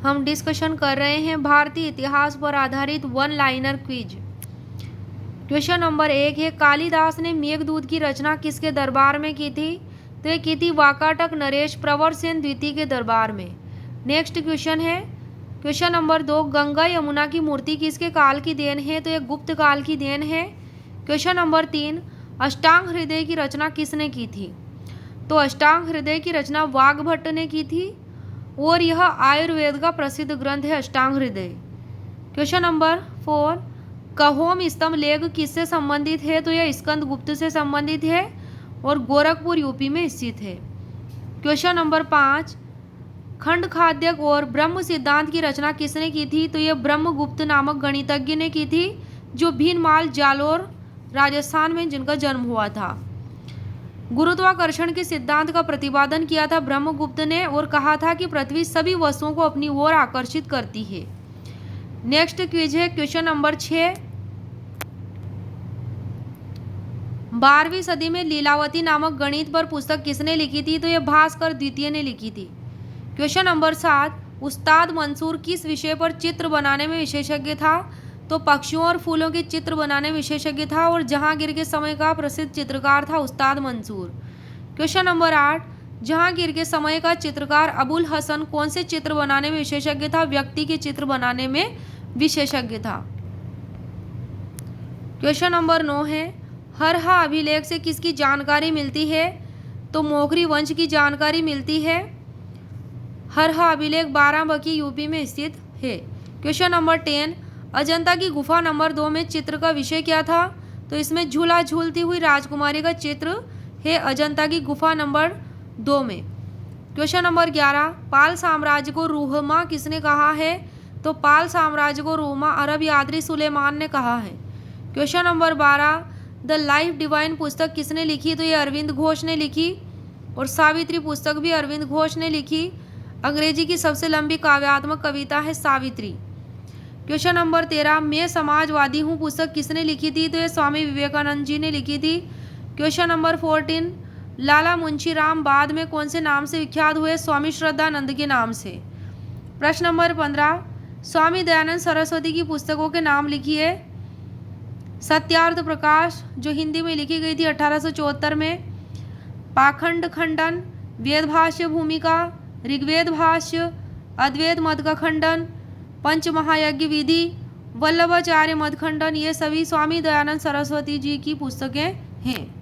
हम डिस्कशन कर रहे हैं भारतीय इतिहास पर आधारित one liner quiz. Question number 1 है, कालिदास ने मेघदूत की रचना किसके दरबार में की थी? तो ये की थी वाकाटक नरेश प्रवर सेन द्वितीय के दरबार में। नेक्स्ट क्वेश्चन है, क्वेश्चन नंबर 2, गंगा यमुना की मूर्ति किसके काल की देन है? तो ये गुप्त काल की देन है। क्वेश्चन नंबर 3, अष्टांग हृदय की रचना किसने की थी? तो अष्टांग हृदय की रचना वाग्भट्ट ने की थी और यह आयुर्वेद का प्रसिद्ध ग्रंथ है अष्टांग हृदय। क्वेश्चन नंबर 4, कहोम स्तंभ लेख किससे संबंधित है? तो यह स्कंद गुप्त से संबंधित है और गोरखपुर यूपी में स्थित है। क्वेश्चन नंबर 5, खंड खाद्यक और ब्रह्म सिद्धांत की रचना किसने की थी? तो यह ब्रह्मगुप्त नामक गणितज्ञ ने की थी, जो भीनमाल जालोर राजस्थान में जिनका जन्म हुआ था। गुरुत्वाकर्षण के सिद्धांत का प्रतिपादन किया था ब्रह्मगुप्त ने और कहा था कि पृथ्वी सभी वस्तुओं को अपनी ओर आकर्षित करती है। नेक्स्ट क्विज है क्वेश्चन नंबर 6, 12वीं सदी में लीलावती नामक गणित पर पुस्तक किसने लिखी थी? तो यह भास्कर द्वितीय ने लिखी थी। क्वेश्चन नंबर 7, उस्ताद मंसूर किस विषय पर चित्र बनाने में विशेषज्ञ था? तो पक्षियों और फूलों के चित्र बनाने में विशेषज्ञ था और जहांगीर के समय का प्रसिद्ध चित्रकार था उस्ताद मंसूर। क्वेश्चन नंबर 8, जहांगीर के समय का चित्रकार अबुल हसन कौन से चित्र बनाने में विशेषज्ञ था? व्यक्ति के चित्र बनाने में विशेषज्ञ था। क्वेश्चन नंबर 9 है, हरहा अभिलेख से किसकी जानकारी मिलती है? तो मोखरी वंश की जानकारी मिलती है। हरहा अभिलेख बाराबंकी यूपी में स्थित है। क्वेश्चन नंबर 10, अजंता की गुफा नंबर 2 में चित्र का विषय क्या था? तो इसमें झूला झूलती हुई राजकुमारी का चित्र है अजंता की गुफा नंबर 2 में। क्वेश्चन नंबर 11, पाल साम्राज्य को रूहमा किसने कहा है? तो पाल साम्राज्य को रूहमा अरब यात्री सुलेमान ने कहा है। Question number 12, the life divine पुस्तक किसने लिखी? तो ये अरविंद घोष ने लिखी और सावित्री पुस्तक भी अरविंद घोष ने लिखी। अंग्रेजी की सबसे लंबी काव्यात्मक कविता है सावित्री। क्वेश्चन नंबर 13, मैं समाजवादी हूँ पुस्तक किसने लिखी थी? तो ये स्वामी विवेकानंद जी ने लिखी थी। क्वेश्चन नंबर 14, लाला मुंशीराम बाद में कौन से नाम से विख्यात हुए? स्वामी श्रद्धानंद के नाम से। प्रश्न नंबर 15, स्वामी दयानंद सरस्वती की पुस्तकों के नाम लिखिए। सत्यार्थ प्रकाश जो हिंदी में लिखी गई थी 1874 में, पाखंड खंडन, वेद भाष्य भूमिका, ऋग्वेद भाष्य, अद्वैत मत का खंडन, पंचमहायज्ञ विधि, वल्लभाचार्य मत खंडन, ये सभी स्वामी दयानंद सरस्वती जी की पुस्तकें हैं।